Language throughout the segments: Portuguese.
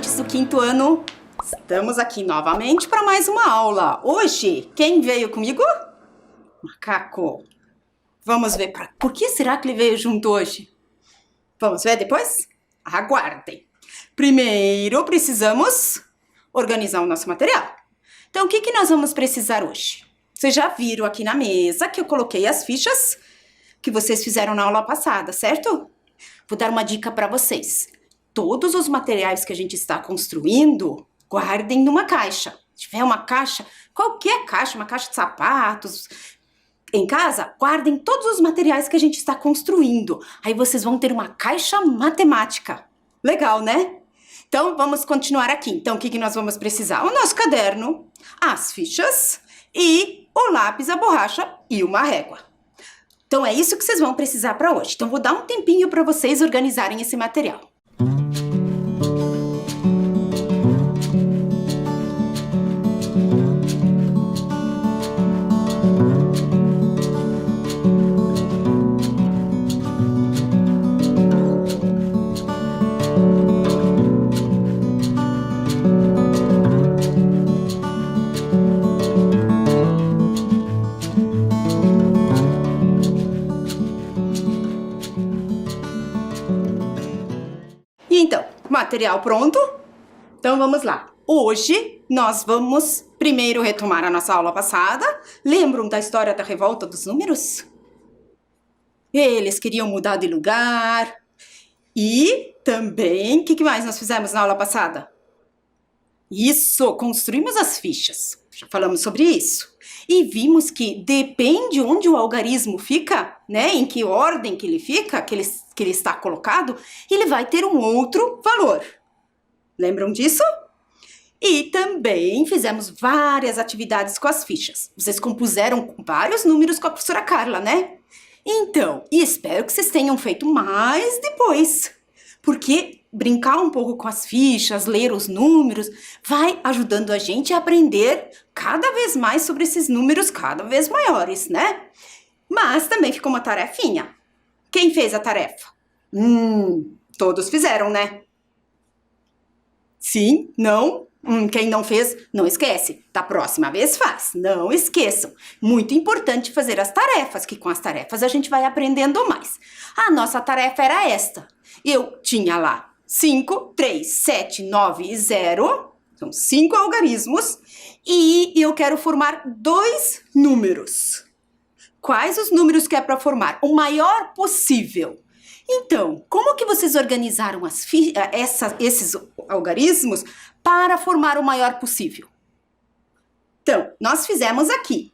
estudantes do quinto ano. Estamos aqui novamente para mais uma aula. Hoje, quem veio comigo? Macaco. Vamos ver por que será que ele veio junto hoje? Vamos ver depois? Aguardem. Primeiro, precisamos organizar o nosso material. Então, o que nós vamos precisar hoje? Vocês já viram aqui na mesa que eu coloquei as fichas que vocês fizeram na aula passada, certo? Vou dar uma dica para vocês. Todos os materiais que a gente está construindo, guardem numa caixa. Se tiver uma caixa, qualquer caixa, uma caixa de sapatos, em casa, guardem todos os materiais que a gente está construindo. Aí vocês vão ter uma caixa matemática. Legal, né? Então, vamos continuar aqui. Então, o que nós vamos precisar? O nosso caderno, as fichas e o lápis, a borracha e uma régua. Então, é isso que vocês vão precisar para hoje. Então, vou dar um tempinho para vocês organizarem esse material. Então, material pronto? Então vamos lá. Hoje nós vamos primeiro retomar a nossa aula passada. Lembram da história da revolta dos números? Eles queriam mudar de lugar. E também, o que mais nós fizemos na aula passada? Isso, construímos as fichas. Já falamos sobre isso. E vimos que depende onde o algarismo fica, né? Em que ordem que ele fica, que ele está colocado, ele vai ter um outro valor. Lembram disso? E também fizemos várias atividades com as fichas. Vocês compuseram vários números com a professora Carla, né? Então, e espero que vocês tenham feito mais depois. Porque brincar um pouco com as fichas, ler os números, vai ajudando a gente a aprender cada vez mais sobre esses números cada vez maiores, né? Mas também ficou uma tarefinha. Quem fez a tarefa? Todos fizeram, né? Sim? Não? Quem não fez, não esquece. Da próxima vez faz. Não esqueçam. Muito importante fazer as tarefas, que com as tarefas a gente vai aprendendo mais. A nossa tarefa era esta. Eu tinha lá 5, 3, 7, 9 e 0. São 5 algarismos. E eu quero formar 2 números. Quais os números que é para formar? O maior possível. Então, como que vocês organizaram esses algarismos para formar o maior possível? Então, nós fizemos aqui.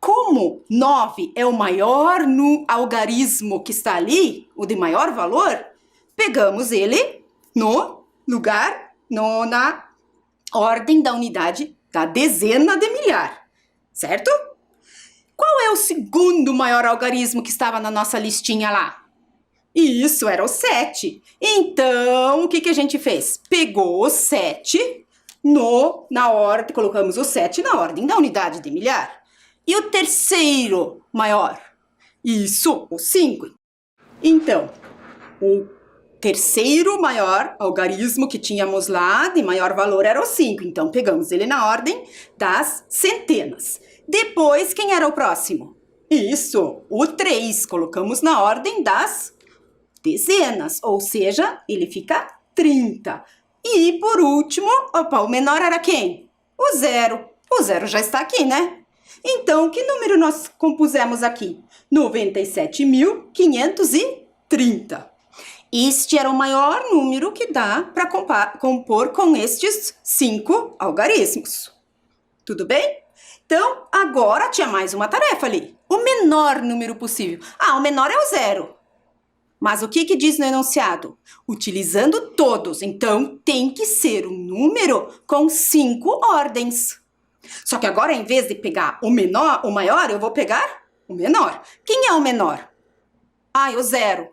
Como 9 é o maior algarismo que está ali, o de maior valor, pegamos ele no lugar, na ordem da unidade da dezena de milhar, certo? Qual é o segundo maior algarismo que estava na nossa listinha lá? Isso, era o 7. Então, o que a gente fez? Pegou o 7 na ordem, colocamos o 7 na ordem da unidade de milhar. E o terceiro maior? Isso, o 5. Então, o terceiro maior algarismo que tínhamos lá, de maior valor, era o 5. Então, pegamos ele na ordem das centenas. Depois, quem era o próximo? Isso, o 3. Colocamos na ordem das dezenas, ou seja, ele fica 30. E, por último, o menor era quem? O 0. O 0 já está aqui, né? Então, que número nós compusemos aqui? 97.530. Este era o maior número que dá para compor com estes 5 algarismos. Tudo bem? Então, agora tinha mais uma tarefa ali. O menor número possível. O menor é o 0. Mas o que diz no enunciado? Utilizando todos. Então, tem que ser um número com 5 ordens. Só que agora, em vez de pegar o maior, eu vou pegar o menor. Quem é o menor? É o 0.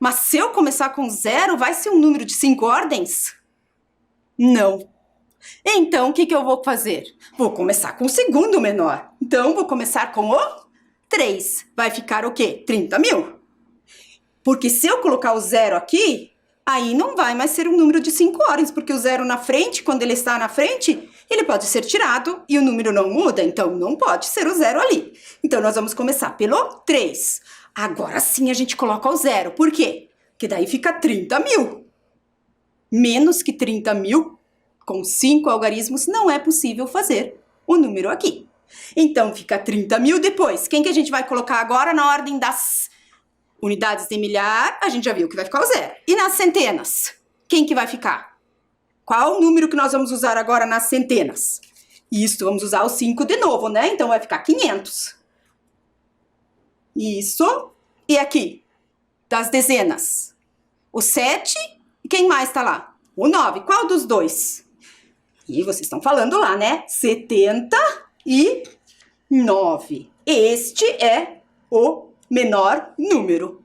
Mas se eu começar com 0, vai ser um número de 5 ordens? Não. Então, o que eu vou fazer? Vou começar com o segundo menor. Então, vou começar com o 3. Vai ficar o quê? 30 mil. Porque se eu colocar o 0 aqui, Aí não vai mais ser um número de 5 ordens, porque o zero na frente, quando ele está na frente, ele pode ser tirado e o número não muda, então não pode ser o zero ali. Então nós vamos começar pelo 3. Agora sim a gente coloca o zero. Por quê? Porque daí fica 30 mil. Menos que 30 mil, com 5 algarismos, não é possível fazer o número aqui. Então fica 30 mil depois. Quem que a gente vai colocar agora na ordem das unidades de milhar? A gente já viu que vai ficar o zero. E nas centenas? Quem que vai ficar? Qual o número que nós vamos usar agora nas centenas? Isso, vamos usar o 5 de novo, né? Então vai ficar 500. Isso. E aqui? Das dezenas? O 7 e quem mais tá lá? O 9. Qual dos dois? E vocês estão falando lá, né? 79. Este é o menor número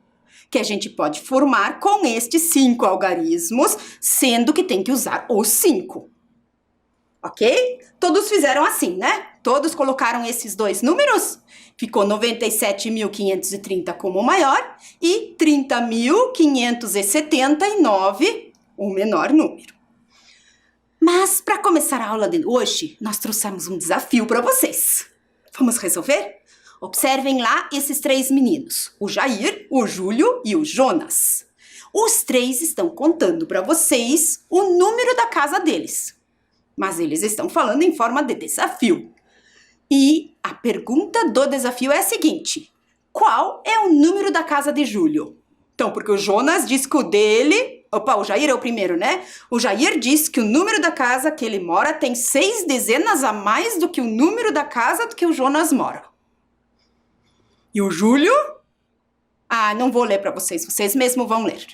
que a gente pode formar com estes 5 algarismos, sendo que tem que usar os 5. Ok? Todos fizeram assim, né? Todos colocaram esses dois números. Ficou 97.530 como o maior e 30.579 o menor número. Mas para começar a aula de hoje, nós trouxemos um desafio para vocês. Vamos resolver? Observem lá esses 3 meninos, o Jair, o Júlio e o Jonas. Os 3 estão contando para vocês o número da casa deles, mas eles estão falando em forma de desafio. E a pergunta do desafio é a seguinte: qual é o número da casa de Júlio? Então, porque o Jonas diz que o dele... Opa, o Jair é o primeiro, né? O Jair diz que o número da casa que ele mora tem 6 dezenas a mais do que o número da casa do que o Jonas mora. E o Júlio? Ah, não vou ler para vocês, vocês mesmos vão ler.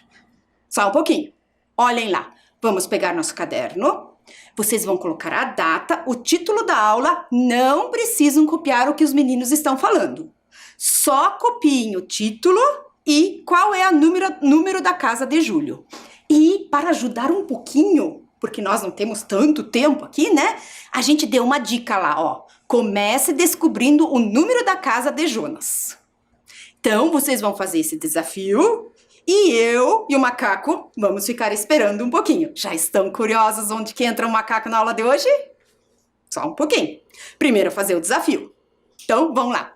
Só um pouquinho. Olhem lá. Vamos pegar nosso caderno. Vocês vão colocar a data, o título da aula. Não precisam copiar o que os meninos estão falando. Só copiem o título e qual é o número da casa de Júlio. E para ajudar um pouquinho, porque nós não temos tanto tempo aqui, né? A gente deu uma dica lá, ó. Comece descobrindo o número da casa de Jonas. Então, vocês vão fazer esse desafio e eu e o macaco vamos ficar esperando um pouquinho. Já estão curiosos onde que entra o macaco na aula de hoje? Só um pouquinho. Primeiro fazer o desafio. Então, vamos lá.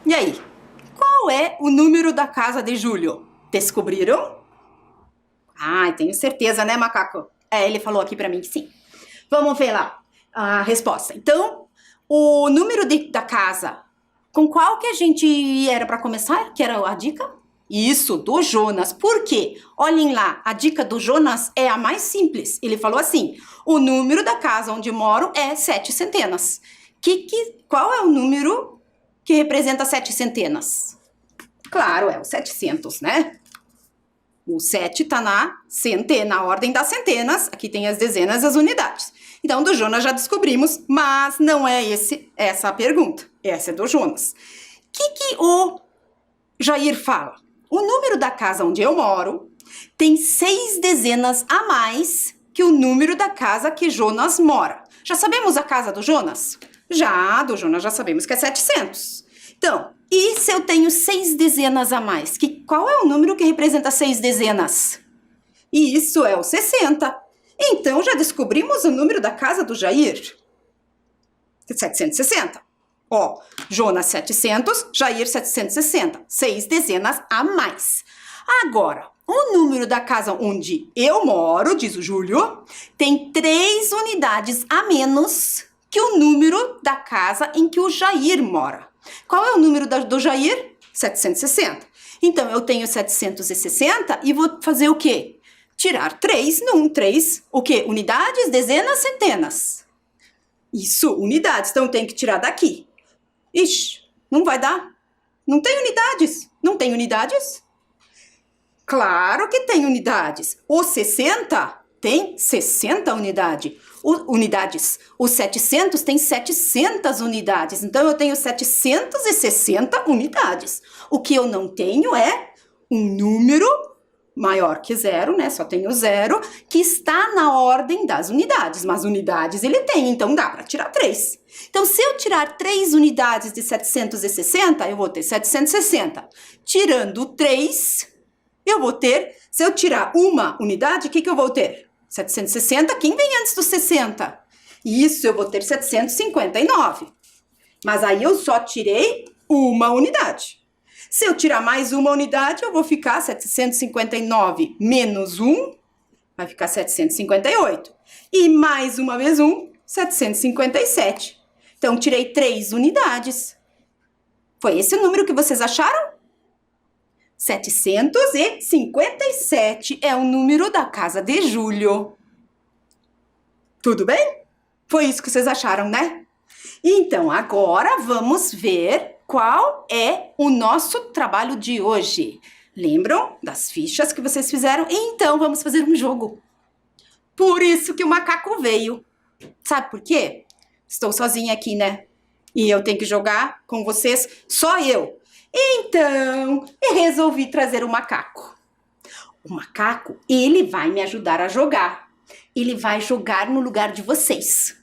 E aí, qual é o número da casa de Júlio? Descobriram? Ah, tenho certeza, né, macaco? É, ele falou aqui pra mim que sim. Vamos ver lá a resposta. Então, o número da casa, com qual que a gente era pra começar? Que era a dica? Isso, do Jonas. Por quê? Olhem lá, a dica do Jonas é a mais simples. Ele falou assim, o número da casa onde moro é 7 centenas. Qual é o número que representa 7 centenas? Claro, é o 700, né? O 7 está na ordem das centenas. Aqui tem as dezenas e as unidades. Então, do Jonas já descobrimos, mas não é essa a pergunta. Essa é do Jonas. O que o Jair fala? O número da casa onde eu moro tem 6 dezenas a mais que o número da casa que Jonas mora. Já sabemos a casa do Jonas? Já, do Jonas já sabemos que é 700. Então, e se eu tenho 6 dezenas a mais? Qual é o número que representa 6 dezenas? Isso é o 60. Então, já descobrimos o número da casa do Jair? 760. Ó, Jonas 700, Jair 760. 6 dezenas a mais. Agora, o número da casa onde eu moro, diz o Júlio, tem 3 unidades a menos que o número da casa em que o Jair mora. Qual é o número do Jair? 760. Então, eu tenho 760 e vou fazer o quê? Tirar 3 num 3, o quê? Unidades, dezenas, centenas. Isso, unidades. Então, eu tenho que tirar daqui. Ixi, não vai dar. Não tem unidades. Não tem unidades? Claro que tem unidades. O 60 tem 60 unidades. O 700 tem 700 unidades. Então, eu tenho 760 unidades. O que eu não tenho é um número maior que 0, né? Só tenho 0, que está na ordem das unidades. Mas unidades ele tem, então dá para tirar 3. Então, se eu tirar 3 unidades de 760, eu vou ter 760. Tirando 3, eu vou ter... Se eu tirar uma unidade, o que eu vou ter? 760, quem vem antes do 60? Isso, eu vou ter 759. Mas aí eu só tirei uma unidade. Se eu tirar mais uma unidade, eu vou ficar 759 menos 1, vai ficar 758. E mais uma vez 1, 757. Então, tirei 3 unidades. Foi esse o número que vocês acharam? 757 é o número da casa de Júlio. Tudo bem? Foi isso que vocês acharam, né? Então, agora vamos ver qual é o nosso trabalho de hoje. Lembram das fichas que vocês fizeram? Então, vamos fazer um jogo. Por isso que o macaco veio. Sabe por quê? Estou sozinha aqui, né? E eu tenho que jogar com vocês, só eu. Então, eu resolvi trazer o macaco. O macaco, ele vai me ajudar a jogar. Ele vai jogar no lugar de vocês.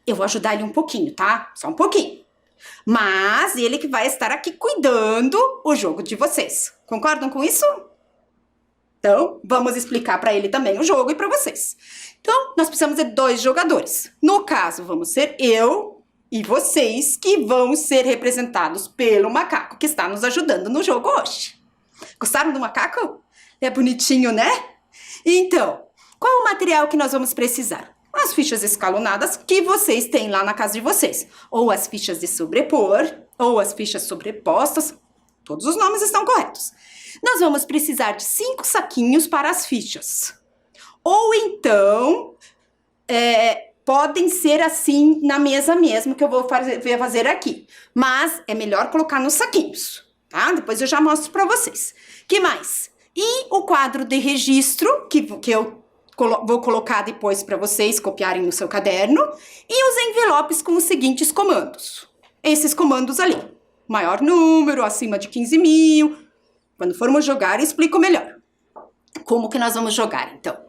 Eu vou ajudar ele um pouquinho, tá? Só um pouquinho. Mas ele que vai estar aqui cuidando o jogo de vocês. Concordam com isso? Então, vamos explicar para ele também o jogo e para vocês. Então, nós precisamos de 2 jogadores. No caso, vamos ser eu e vocês, que vão ser representados pelo macaco que está nos ajudando no jogo hoje. Gostaram do macaco? É bonitinho, né? Então, qual é o material que nós vamos precisar? As fichas escalonadas que vocês têm lá na casa de vocês. Ou as fichas de sobrepor, ou as fichas sobrepostas. Todos os nomes estão corretos. Nós vamos precisar de 5 saquinhos para as fichas. Ou então... podem ser assim na mesa mesmo, que eu vou fazer aqui. Mas é melhor colocar nos saquinhos, tá? Depois eu já mostro para vocês. Que mais? E o quadro de registro, que eu vou colocar depois para vocês copiarem no seu caderno. E os envelopes com os seguintes comandos. Esses comandos ali. Maior número, acima de 15 mil. Quando formos jogar, eu explico melhor. Como que nós vamos jogar, então?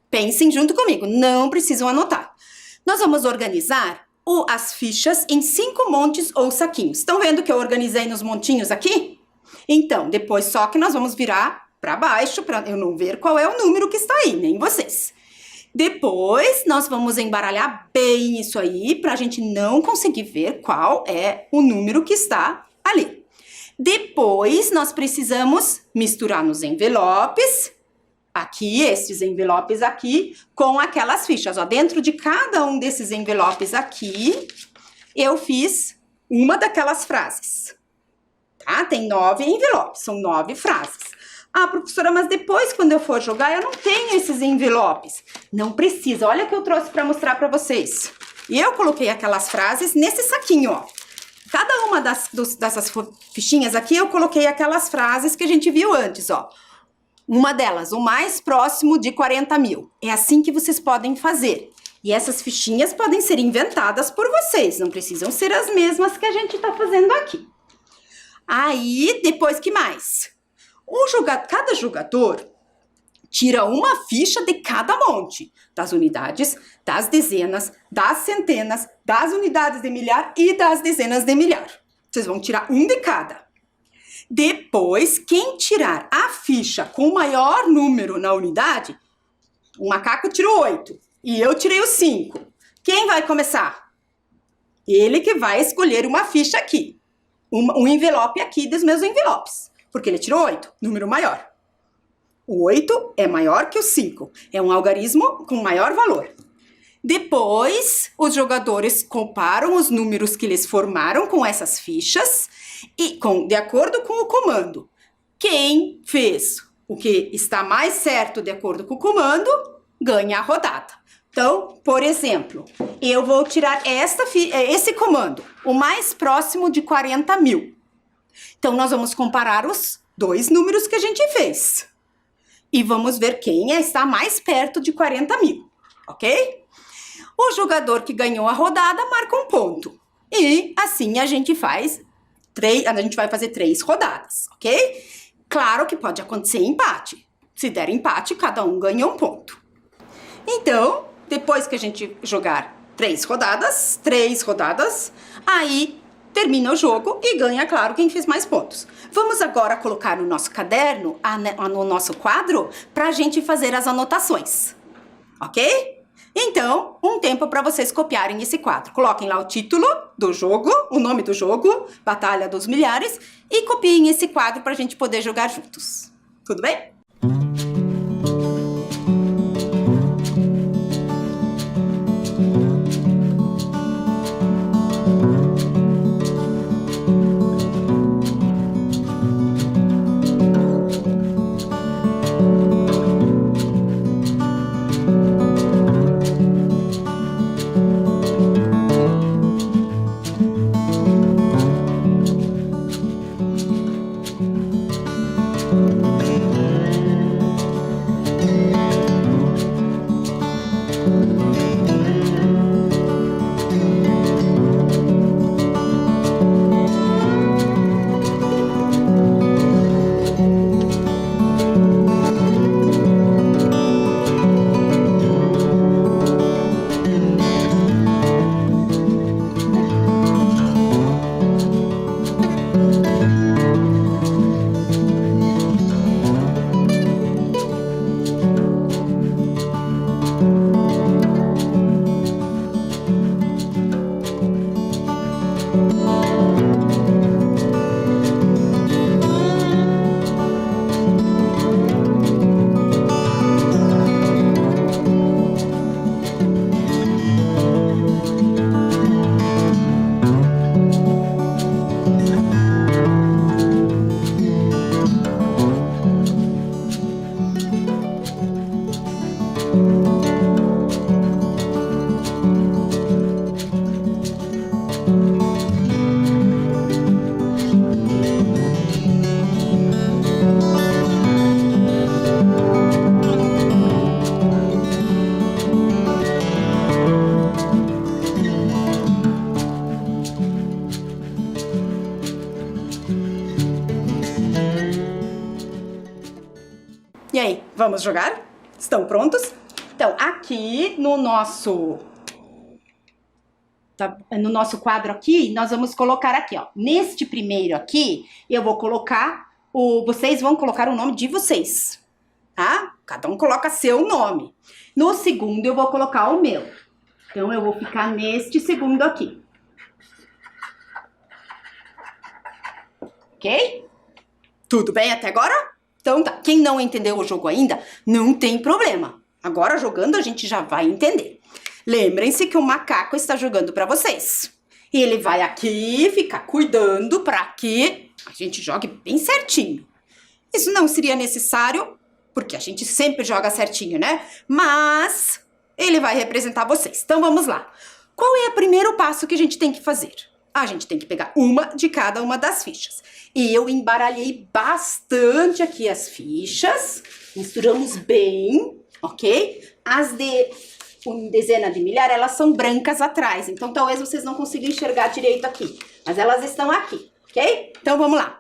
Pensem junto comigo, não precisam anotar. Nós vamos organizar as fichas em 5 montes ou saquinhos. Estão vendo que eu organizei nos montinhos aqui? Então, depois só que nós vamos virar para baixo, para eu não ver qual é o número que está aí, nem vocês. Depois, nós vamos embaralhar bem isso aí, para a gente não conseguir ver qual é o número que está ali. Depois, nós precisamos misturar nos envelopes, aqui, esses envelopes aqui, com aquelas fichas, ó. Dentro de cada um desses envelopes aqui, eu fiz uma daquelas frases, tá? Tem 9 envelopes, são 9 frases. Ah, professora, mas depois, quando eu for jogar, eu não tenho esses envelopes. Não precisa, olha o que eu trouxe para mostrar para vocês. E eu coloquei aquelas frases nesse saquinho, ó. Cada uma dessas fichinhas aqui, eu coloquei aquelas frases que a gente viu antes, ó. Uma delas, o mais próximo de 40 mil. É assim que vocês podem fazer. E essas fichinhas podem ser inventadas por vocês, não precisam ser as mesmas que a gente tá fazendo aqui. Aí, depois, que mais? Cada jogador tira uma ficha de cada monte, das unidades, das dezenas, das centenas, das unidades de milhar e das dezenas de milhar. Vocês vão tirar um de cada. Depois, quem tirar a ficha com o maior número na unidade, o macaco tirou 8 e eu tirei o 5. Quem vai começar? Ele que vai escolher uma ficha aqui, um envelope aqui dos meus envelopes, porque ele tirou 8, número maior. O 8 é maior que o 5. É um algarismo com maior valor. Depois, os jogadores comparam os números que eles formaram com essas fichas e de acordo com o comando. Quem fez o que está mais certo de acordo com o comando, ganha a rodada. Então, por exemplo, eu vou tirar esse comando, o mais próximo de 40 mil. Então, nós vamos comparar os dois números que a gente fez. E vamos ver quem está mais perto de 40 mil, ok? O jogador que ganhou a rodada marca um ponto. E assim a gente vai fazer 3 rodadas, ok? Claro que pode acontecer empate. Se der empate, cada um ganha um ponto. Então, depois que a gente jogar 3 rodadas, aí termina o jogo e ganha, claro, quem fez mais pontos. Vamos agora colocar no nosso caderno, no nosso quadro, para a gente fazer as anotações, ok? Então, um tempo para vocês copiarem esse quadro. Coloquem lá o título do jogo, o nome do jogo, Batalha dos Milhares, e copiem esse quadro para a gente poder jogar juntos. Tudo bem? E aí, vamos jogar? Estão prontos? Então, aqui no nosso quadro aqui, nós vamos colocar aqui, ó. Neste primeiro aqui, eu vou colocar vocês vão colocar o nome de vocês, tá? Cada um coloca seu nome. No segundo, eu vou colocar o meu. Então, eu vou ficar neste segundo aqui. Ok? Tudo bem até agora? Então tá, quem não entendeu o jogo ainda, não tem problema. Agora jogando a gente já vai entender. Lembrem-se que o macaco está jogando para vocês. E ele vai aqui ficar cuidando para que a gente jogue bem certinho. Isso não seria necessário, porque a gente sempre joga certinho, né? Mas ele vai representar vocês. Então vamos lá. Qual é o primeiro passo que a gente tem que fazer? A gente tem que pegar uma de cada uma das fichas. E eu embaralhei bastante aqui as fichas. Misturamos bem, ok? As de dezena de milhar, elas são brancas atrás. Então talvez vocês não consigam enxergar direito aqui. Mas elas estão aqui, ok? Então vamos lá.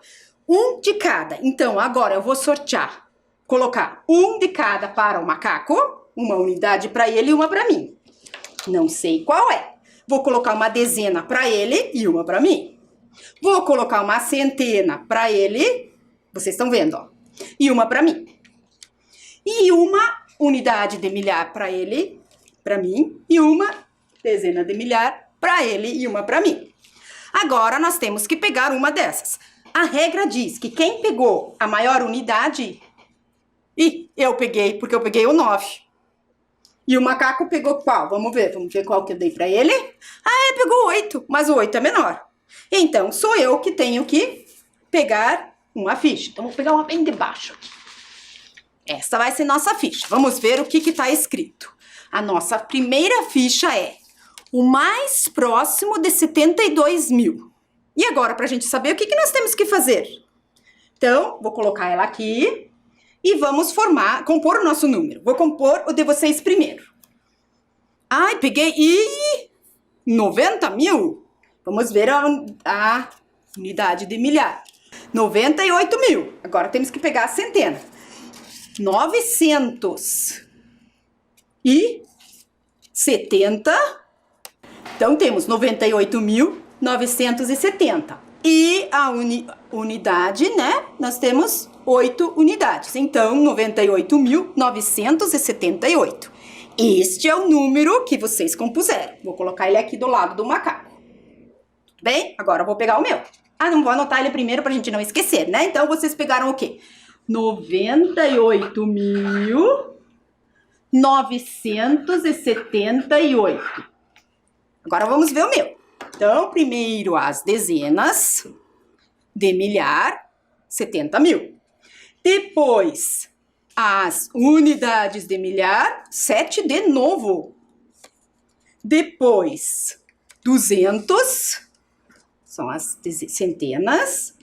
Um de cada. Então agora eu vou sortear. Colocar um de cada para o macaco. Uma unidade para ele e uma para mim. Não sei qual é. Vou colocar uma dezena para ele e uma para mim. Vou colocar uma centena para ele. Vocês estão vendo, ó. E uma para mim. E uma unidade de milhar para ele, para mim. E uma dezena de milhar para ele e uma para mim. Agora nós temos que pegar uma dessas. A regra diz que quem pegou a maior unidade... E eu peguei, porque eu peguei o 9. E o macaco pegou qual? Vamos ver qual que eu dei pra ele. Ah, ele pegou 8, mas o 8 é menor. Então, sou eu que tenho que pegar uma ficha. Então, vou pegar uma bem de baixo aqui. Essa vai ser nossa ficha. Vamos ver o que tá escrito. A nossa primeira ficha é o mais próximo de 72 mil. E agora, pra gente saber o que nós temos que fazer? Então, vou colocar ela aqui. E vamos compor o nosso número. Vou compor o de vocês primeiro. Ai, peguei... 90 mil? Vamos ver a unidade de milhar. 98 mil. Agora temos que pegar a centena. 970. Então, temos 98.970. E a unidade, né? Nós temos 8 unidades. Então, 98.978. Este é o número que vocês compuseram. Vou colocar ele aqui do lado do macaco. Tudo bem? Agora eu vou pegar o meu. Ah, não vou anotar ele primeiro pra gente não esquecer, né? Então, vocês pegaram o quê? 98.978. Agora vamos ver o meu. Então, primeiro as dezenas de milhar, 70 mil. Depois, as unidades de milhar, 7 de novo. Depois, 200, são as centenas,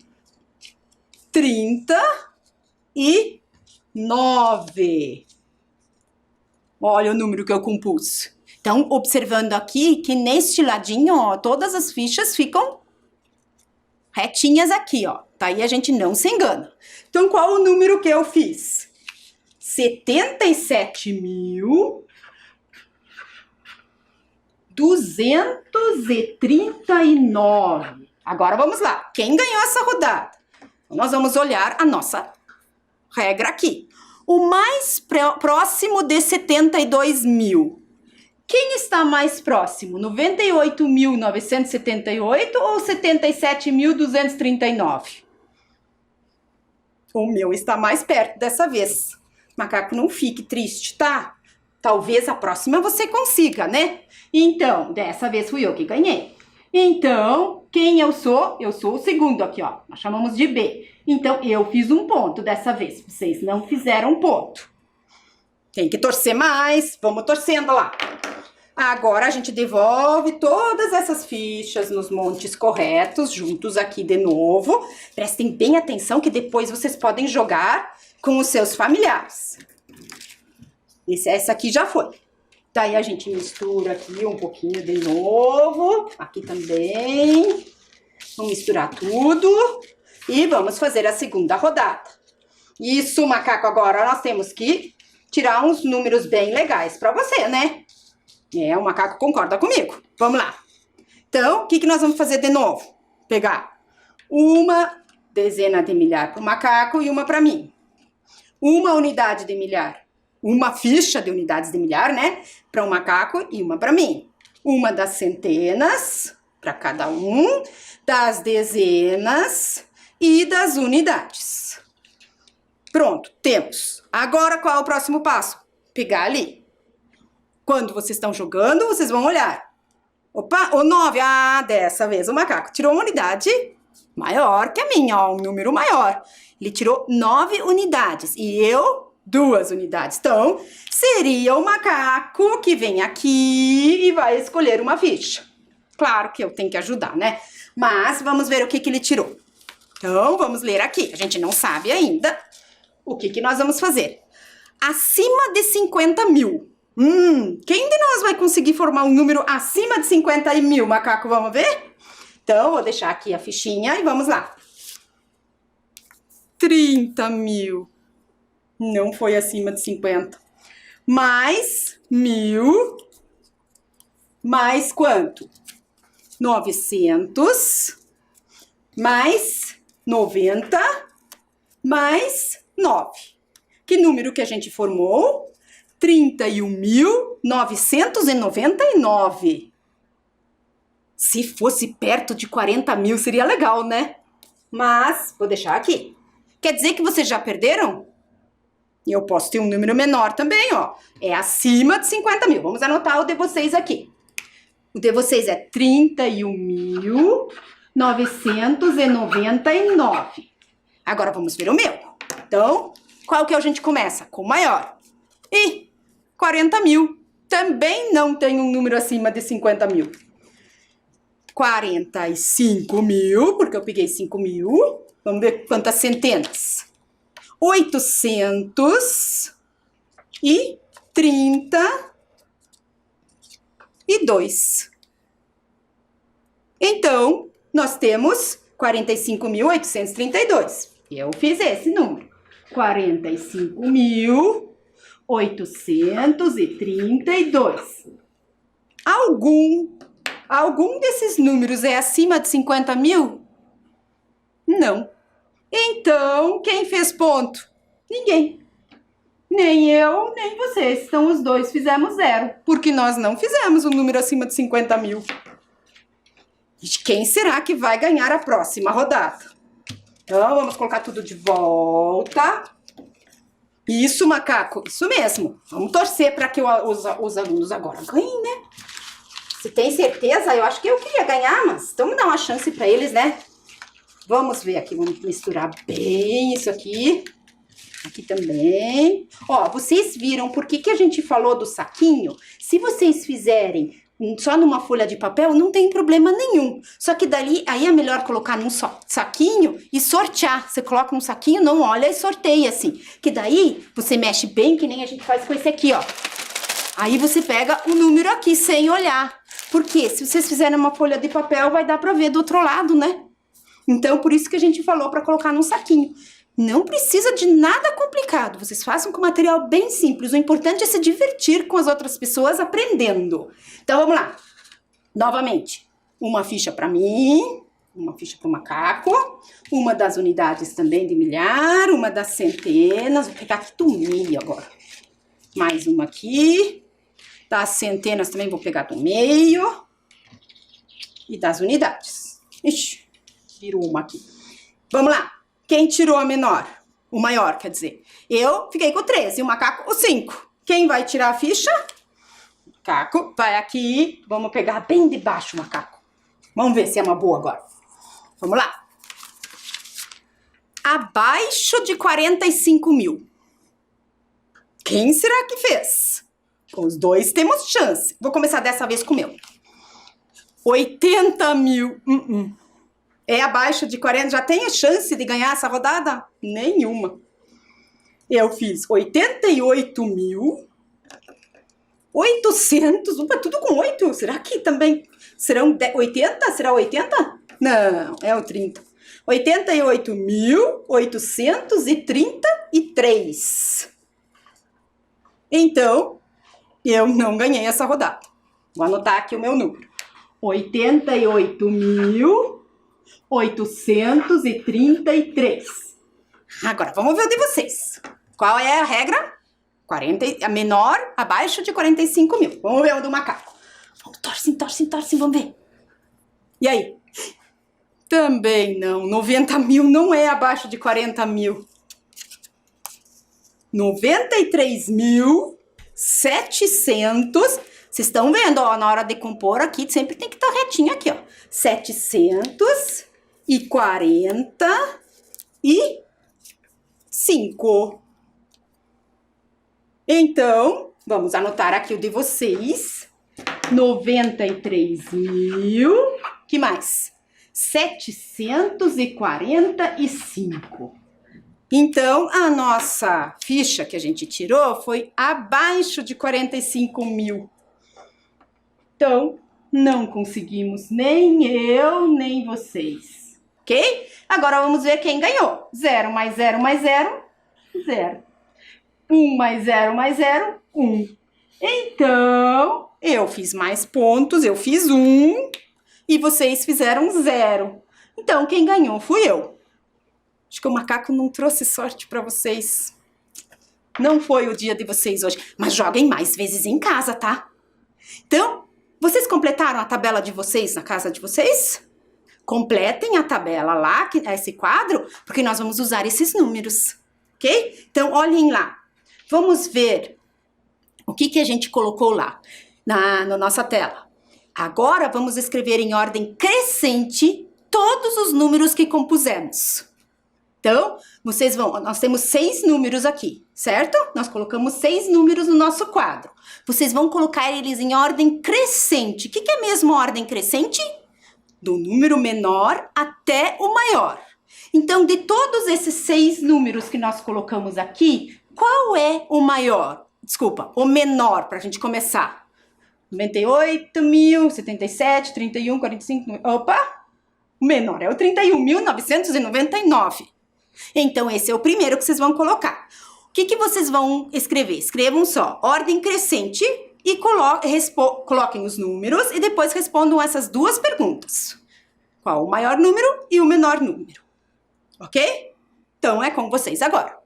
39. Olha o número que eu compus. Então, observando aqui que neste ladinho, ó, todas as fichas ficam retinhas aqui, ó. Tá? Aí a gente não se engana. Então, qual o número que eu fiz? 77.239. Agora vamos lá. Quem ganhou essa rodada? Então, nós vamos olhar a nossa regra aqui. O mais próximo de 72 mil. Quem está mais próximo? 98.978 ou 77.239? O meu está mais perto dessa vez. Macaco, não fique triste, tá? Talvez a próxima você consiga, né? Então, dessa vez fui eu que ganhei. Então, quem eu sou? Eu sou o segundo aqui, ó. Nós chamamos de B. Então, eu fiz um ponto dessa vez. Vocês não fizeram ponto. Tem que torcer mais. Vamos torcendo lá. Agora, a gente devolve todas essas fichas nos montes corretos, juntos aqui de novo. Prestem bem atenção que depois vocês podem jogar com os seus familiares. Essa aqui já foi. Daí a gente mistura aqui um pouquinho de novo. Aqui também. Vamos misturar tudo. E vamos fazer a segunda rodada. Isso, macaco, agora nós temos que tirar uns números bem legais para você, né? O macaco concorda comigo. Vamos lá. Então, o que nós vamos fazer de novo? Pegar uma dezena de milhar para o macaco e uma para mim. Uma unidade de milhar. Uma ficha de unidades de milhar, né? Para o macaco e uma para mim. Uma das centenas para cada um. Das dezenas e das unidades. Pronto, temos. Agora, qual é o próximo passo? Pegar ali. Quando vocês estão jogando, vocês vão olhar. Opa, o 9. Ah, dessa vez o macaco tirou uma unidade Maior que a minha, ó, um número maior. Ele tirou 9 unidades e eu 2 unidades. Então, seria o macaco que vem aqui e vai escolher uma ficha. Claro que eu tenho que ajudar, né? Mas vamos ver o que ele tirou. Então, vamos ler aqui. A gente não sabe ainda o que nós vamos fazer. Acima de 50 mil. Quem de nós vai conseguir formar um número acima de 50 mil, macaco? Vamos ver? Então, vou deixar aqui a fichinha e vamos lá. 30 mil. Não foi acima de 50. Mais 1000. Mais quanto? 900. Mais 90. Mais 9. Que número que a gente formou? 31.999. Se fosse perto de 40 mil, seria legal, né? Mas, vou deixar aqui. Quer dizer que vocês já perderam? E eu posso ter um número menor também, ó. É acima de 50 mil. Vamos anotar o de vocês aqui. O de vocês é 31.999. Agora vamos ver o meu. Então, qual que a gente começa? Com o maior. E 40 mil. Também não tem um número acima de 50 mil. 45 mil, porque eu peguei 5 mil. Vamos ver quantas centenas. 832. Então, nós temos 45.832. Eu fiz esse número. 45.832. Algum desses números é acima de 50 mil? Não. Então, quem fez ponto? Ninguém. Nem eu, nem vocês. Então, os dois fizemos 0. Porque nós não fizemos um número acima de 50 mil. E quem será que vai ganhar a próxima rodada? Então, vamos colocar tudo de volta. Isso, macaco. Isso mesmo. Vamos torcer para que os alunos agora ganhem, né? Se tem certeza, eu acho que eu queria ganhar, mas então dá uma chance para eles, né? Vamos ver aqui, vamos misturar bem isso aqui. Aqui também. Ó, vocês viram por que a gente falou do saquinho? Se vocês fizerem só numa folha de papel, não tem problema nenhum. Só que dali, aí é melhor colocar num saquinho e sortear. Você coloca num saquinho, não olha e sorteia assim. Que daí, você mexe bem, que nem a gente faz com esse aqui, ó. Aí você pega o número aqui sem olhar. Porque se vocês fizerem uma folha de papel, vai dar pra ver do outro lado, né? Então, por isso que a gente falou pra colocar num saquinho. Não precisa de nada complicado. Vocês façam com material bem simples. O importante é se divertir com as outras pessoas aprendendo. Então, vamos lá. Novamente, uma ficha pra mim, uma ficha pro macaco, uma das unidades também de milhar, uma das centenas. Vou pegar aqui do meio agora. Mais uma aqui. Das centenas também vou pegar do meio. E das unidades. Ixi, virou uma aqui. Vamos lá. Quem tirou a menor? O maior, quer dizer. Eu fiquei com 13, o macaco o 5. Quem vai tirar a ficha? Macaco, vai aqui. Vamos pegar bem de baixo, macaco. Vamos ver se é uma boa agora. Vamos lá. Abaixo de 45 mil. Quem será que fez? Com os dois temos chance. Vou começar dessa vez com o meu. 80 mil. É abaixo de 40. Já tem a chance de ganhar essa rodada? Nenhuma. Eu fiz 88.800. Opa, tudo com 8. Será que também serão 80? Será 80? Não, é o 30. 88.833. Então, eu não ganhei essa rodada. Vou anotar aqui o meu número. 88.833. Agora, vamos ver o de vocês. Qual é a regra? 40, a menor, abaixo de 45 mil. Vamos ver o do macaco. Torcem, vamos ver. E aí? Também não. 90 mil não é abaixo de 40 mil. 93.700. Vocês estão vendo, ó, na hora de compor aqui, sempre tem que estar retinho aqui, ó. 750. 245. Então, vamos anotar aqui o de vocês. 93.000. Que mais? 745. Então, a nossa ficha que a gente tirou foi abaixo de 45.000. Então, não conseguimos, nem eu, nem vocês. Ok? Agora vamos ver quem ganhou. 0 mais 0 mais 0, 0. 1 mais 0 mais 0, 1. Então, eu fiz mais pontos, eu fiz 1 e vocês fizeram 0. Então, quem ganhou fui eu. Acho que o macaco não trouxe sorte para vocês. Não foi o dia de vocês hoje, mas joguem mais vezes em casa, tá? Então, vocês completaram a tabela de vocês na casa de vocês? Completem a tabela lá, esse quadro, porque nós vamos usar esses números, ok? Então, olhem lá. Vamos ver o que a gente colocou lá na nossa tela. Agora, vamos escrever em ordem crescente todos os números que compusemos. Então, nós temos 6 números aqui, certo? Nós colocamos 6 números no nosso quadro. Vocês vão colocar eles em ordem crescente. O que é mesmo ordem crescente? Do número menor até o maior. Então, de todos esses 6 números que nós colocamos aqui, qual é o maior? Desculpa, o menor, para a gente começar. 98.000, 77, 31, 45... Opa! O menor é o 31.999. Então, esse é o primeiro que vocês vão colocar. O que vocês vão escrever? Escrevam só ordem crescente e coloquem os números e depois respondam essas duas perguntas. Qual o maior número e o menor número? Ok? Então, é com vocês agora.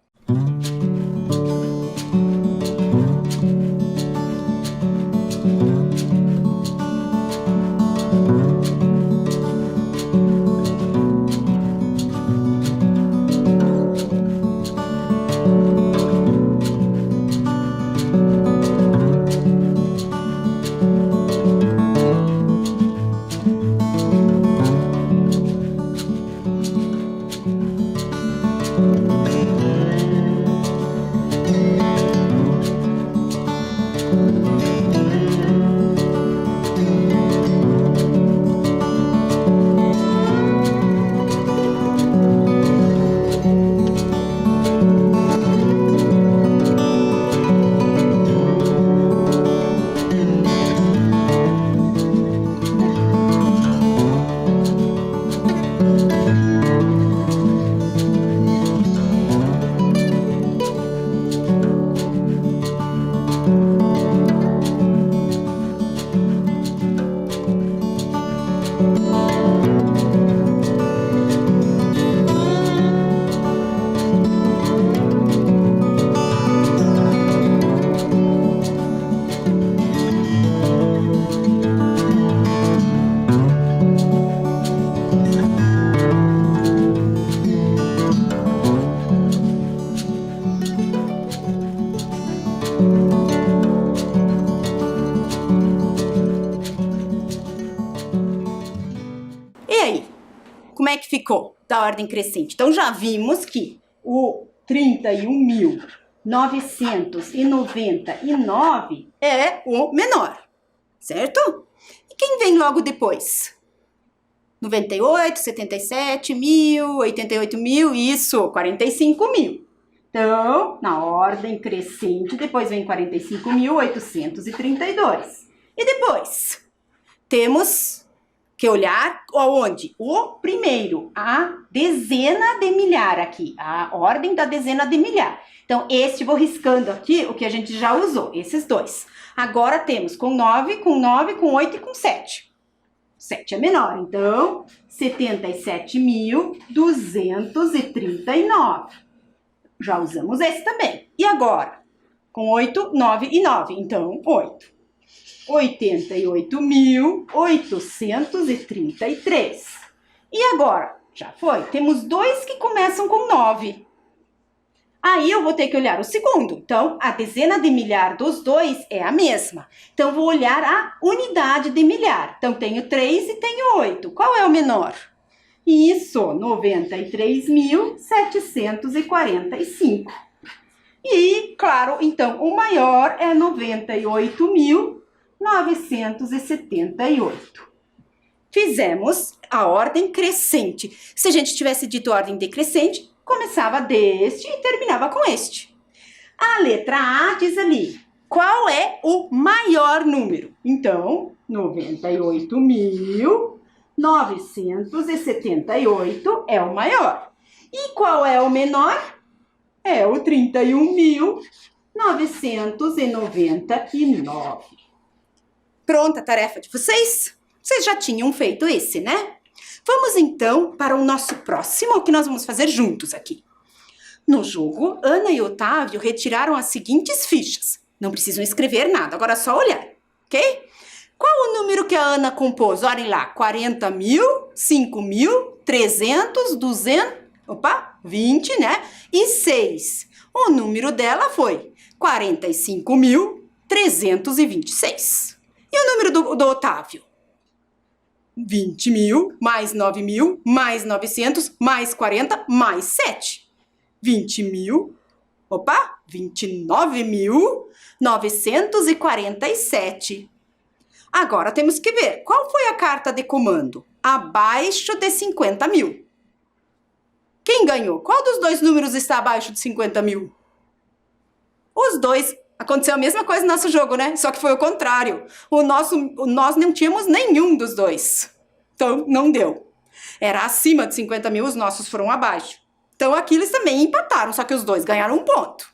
Como é que ficou da ordem crescente? Então, já vimos que o 31.999 é o menor, certo? E quem vem logo depois? 98, 77.000, 88.000, isso, 45.000. Então, na ordem crescente, depois vem 45.832. E depois, temos que olhar aonde? O primeiro, a dezena de milhar aqui, a ordem da dezena de milhar. Então, este vou riscando aqui o que a gente já usou, esses dois. Agora temos com 9, com 9, com 8 e com 7. 7 é menor, então 77.239. Já usamos esse também. E agora? Com 8, 9 e 9, então 8. 88.833. E agora? Já foi? Temos dois que começam com 9. Aí eu vou ter que olhar o segundo. Então, a dezena de milhar dos dois é a mesma. Então, vou olhar a unidade de milhar. Então, tenho 3 e tenho 8. Qual é o menor? Isso, 93.745. E, claro, então, o maior é 98.978. Fizemos a ordem crescente. Se a gente tivesse dito ordem decrescente, começava deste e terminava com este. A letra A diz ali, qual é o maior número? Então, 98.978 é o maior. E qual é o menor? É o 31.999. Pronta a tarefa de vocês? Vocês já tinham feito esse, né? Vamos então para o nosso próximo, que nós vamos fazer juntos aqui. No jogo, Ana e Otávio retiraram as seguintes fichas. Não precisam escrever nada, agora é só olhar, ok? Qual o número que a Ana compôs? Olhem lá, 40.000, 5.000, 300, 200, 20, né? E 6. O número dela foi 45.326. E o número do Otávio? 20.000, mais 9.000, mais 900, mais 40, mais 7. 29.947. Agora temos que ver, qual foi a carta de comando? Abaixo de 50.000. Quem ganhou? Qual dos dois números está abaixo de 50.000? Os dois. Aconteceu a mesma coisa no nosso jogo, né? Só que foi o contrário. Nós não tínhamos nenhum dos dois. Então, não deu. Era acima de 50.000, os nossos foram abaixo. Então, aqui eles também empataram, só que os dois ganharam 1 ponto.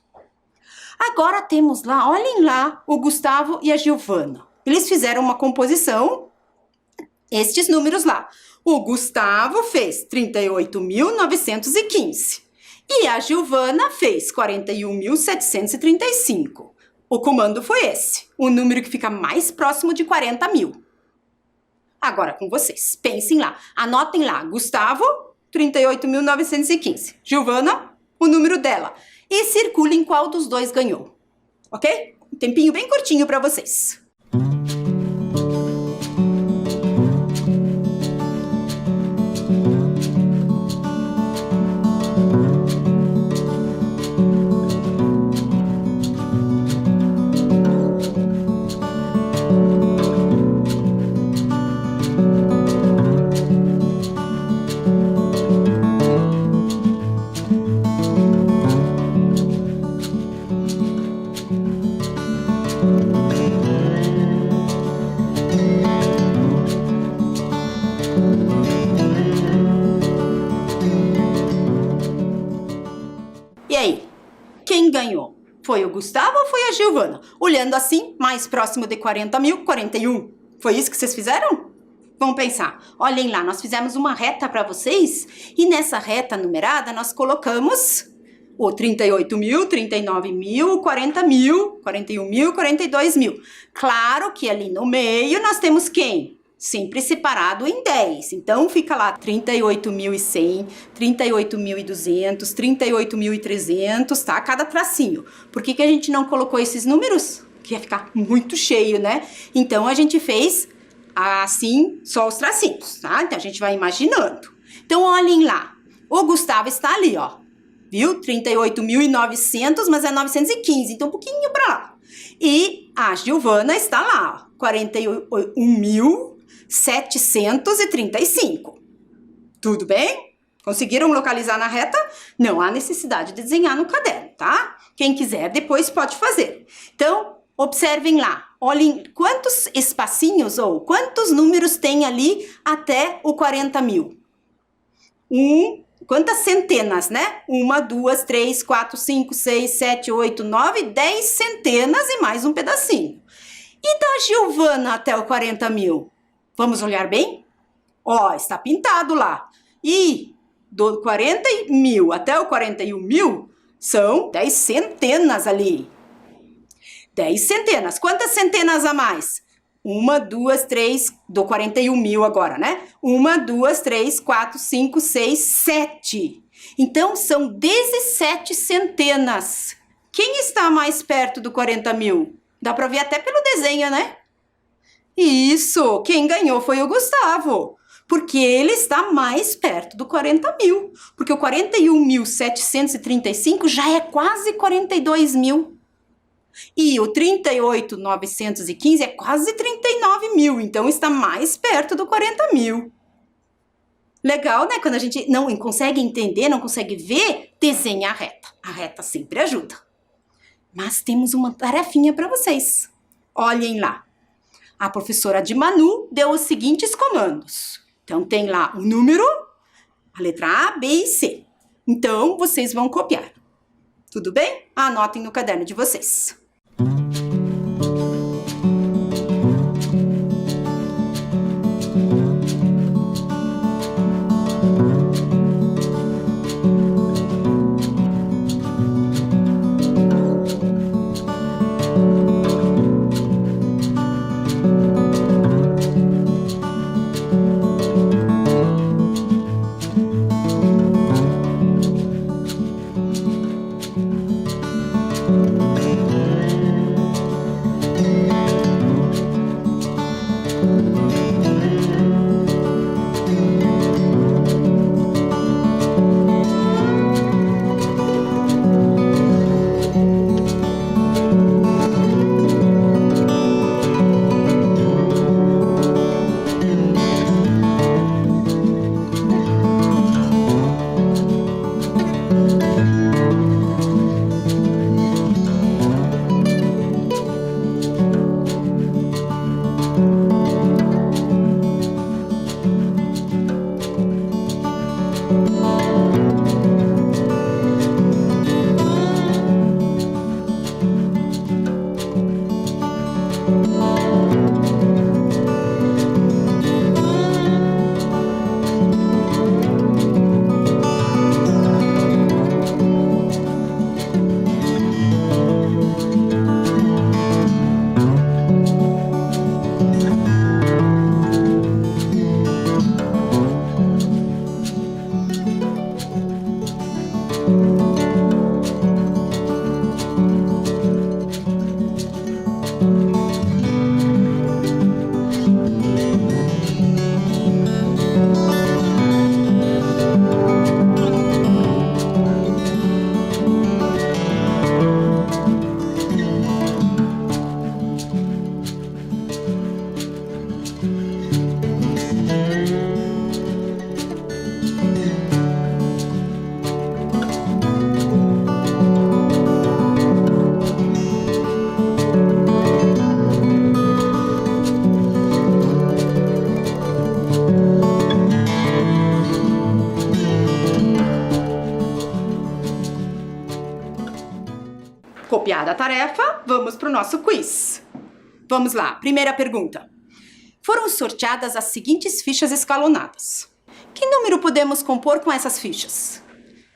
Agora temos lá, olhem lá, o Gustavo e a Giovana. Eles fizeram uma composição, estes números lá. O Gustavo fez 38.915 e a Giovana fez 41.735. O comando foi esse, o número que fica mais próximo de 40.000. Agora com vocês, pensem lá, anotem lá, Gustavo, 38.915. Giovana, o número dela. E circulem qual dos dois ganhou. Ok? Um tempinho bem curtinho para vocês. E aí, quem ganhou? Foi o Gustavo ou foi a Giovana? Olhando assim, mais próximo de 40.000, 41. Foi isso que vocês fizeram? Vamos pensar. Olhem lá, nós fizemos uma reta para vocês e nessa reta numerada nós colocamos o 38.000, 39.000, 40.000, 41.000, 42.000. Claro que ali no meio nós temos quem? Sempre separado em 10. Então, fica lá 38.100, 38.200, 38.300, tá? Cada tracinho. Por que a gente não colocou esses números? Que ia ficar muito cheio, né? Então, a gente fez assim, só os tracinhos, tá? Então, a gente vai imaginando. Então, olhem lá. O Gustavo está ali, ó. Viu? 38.900, mas é 915. Então, um pouquinho pra lá. E a Giovana está lá, ó. 41.735. Tudo bem? Conseguiram localizar na reta? Não há necessidade de desenhar no caderno, tá? Quem quiser, depois pode fazer. Então, observem lá. Olhem quantos espacinhos ou quantos números tem ali até o 40.000. Quantas centenas, né? 1, 2, 3, 4, 5, 6, 7, 8, 9, 10 centenas e mais um pedacinho. E da Giovana até o 40.000? Vamos olhar bem? Ó, está pintado lá. E do 40.000 até o 41.000 são 10 centenas ali. 10 centenas. Quantas centenas a mais? 1, 2, 3, do 41.000 agora, né? 1, 2, 3, 4, 5, 6, 7. Então, são 17 centenas. Quem está mais perto do 40.000? Dá para ver até pelo desenho, né? Isso! Quem ganhou foi o Gustavo. Porque ele está mais perto do 40 mil. Porque o 41.735 já é quase 42 mil. E o 38.915 é quase 39 mil. Então, está mais perto do 40 mil. Legal, né? Quando a gente não consegue entender, não consegue ver, desenha a reta. A reta sempre ajuda. Mas temos uma tarefinha para vocês. Olhem lá. A professora de Manu deu os seguintes comandos. Então, tem lá o número, a letra A, B e C. Então, vocês vão copiar. Tudo bem? Anotem no caderno de vocês. Copiada a tarefa, vamos para o nosso quiz. Vamos lá, primeira pergunta. Foram sorteadas as seguintes fichas escalonadas. Que número podemos compor com essas fichas?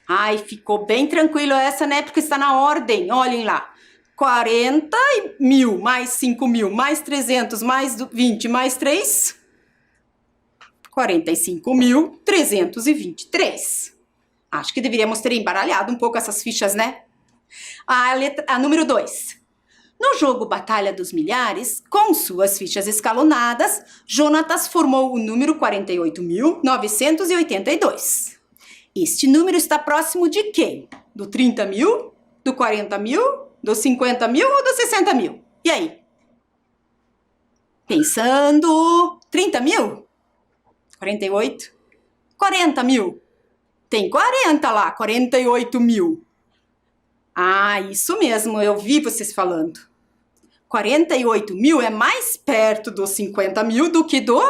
Ai, ficou bem tranquilo essa, né? Porque está na ordem, olhem lá. 40 mil, mais 5 mil, mais 300, mais 20, mais 3... 45.323. Acho que deveríamos ter embaralhado um pouco essas fichas, né? A número 2. No jogo Batalha dos Milhares, com suas fichas escalonadas, Jonatas formou o número 48.982. Este número está próximo de quem? Do 30 mil? Do 40 mil? Do 50 mil ou do 60 mil? E aí? Pensando... 30 mil? 48? 40 mil? Tem 40 lá, 48 mil. Ah, isso mesmo, eu vi vocês falando. 48 mil é mais perto dos 50 mil do que do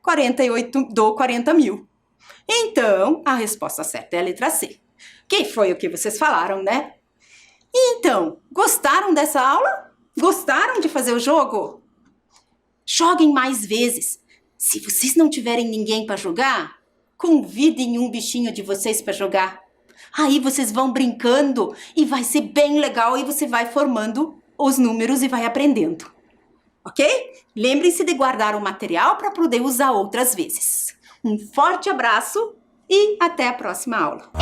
40 mil. Então, a resposta certa é a letra C. Que foi o que vocês falaram, né? Então, gostaram dessa aula? Gostaram de fazer o jogo? Joguem mais vezes. Se vocês não tiverem ninguém para jogar, convidem um bichinho de vocês para jogar. Aí vocês vão brincando e vai ser bem legal e você vai formando os números e vai aprendendo. Ok? Lembrem-se de guardar o material para poder usar outras vezes. Um forte abraço e até a próxima aula.